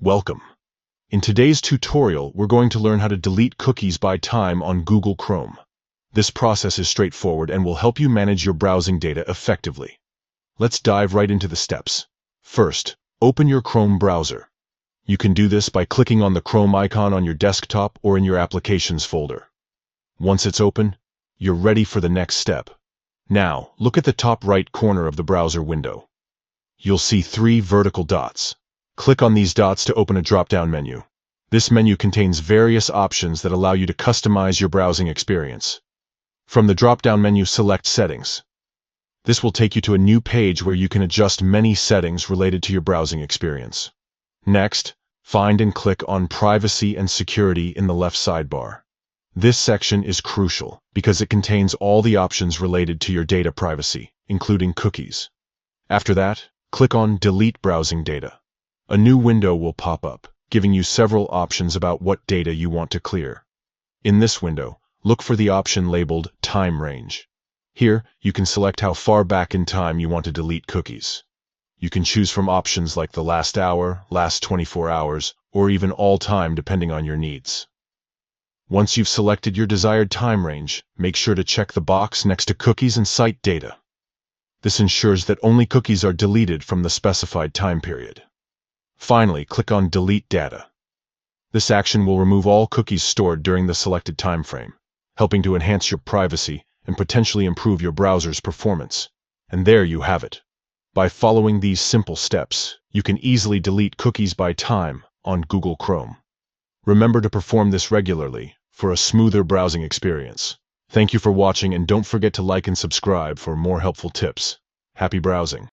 Welcome. In today's tutorial, we're going to learn how to delete cookies by time on Google Chrome. This process is straightforward and will help you manage your browsing data effectively. Let's dive right into the steps. First, open your Chrome browser. You can do this by clicking on the Chrome icon on your desktop or in your Applications folder. Once it's open, you're ready for the next step. Now, look at the top right corner of the browser window. You'll see 3 vertical dots. Click on these dots to open a drop-down menu. This menu contains various options that allow you to customize your browsing experience. From the drop-down menu, select Settings. This will take you to a new page where you can adjust many settings related to your browsing experience. Next, find and click on Privacy and Security in the left sidebar. This section is crucial because it contains all the options related to your data privacy, including cookies. After that, click on Delete Browsing Data. A new window will pop up, giving you several options about what data you want to clear. In this window, look for the option labeled Time Range. Here, you can select how far back in time you want to delete cookies. You can choose from options like the last hour, last 24 hours, or even all time depending on your needs. Once you've selected your desired time range, make sure to check the box next to Cookies and Site Data. This ensures that only cookies are deleted from the specified time period. Finally, click on Delete Data. This action will remove all cookies stored during the selected time frame, helping to enhance your privacy and potentially improve your browser's performance. And there you have it. By following these simple steps, you can easily delete cookies by time on Google Chrome. Remember to perform this regularly for a smoother browsing experience. Thank you for watching, and don't forget to like and subscribe for more helpful tips. Happy browsing!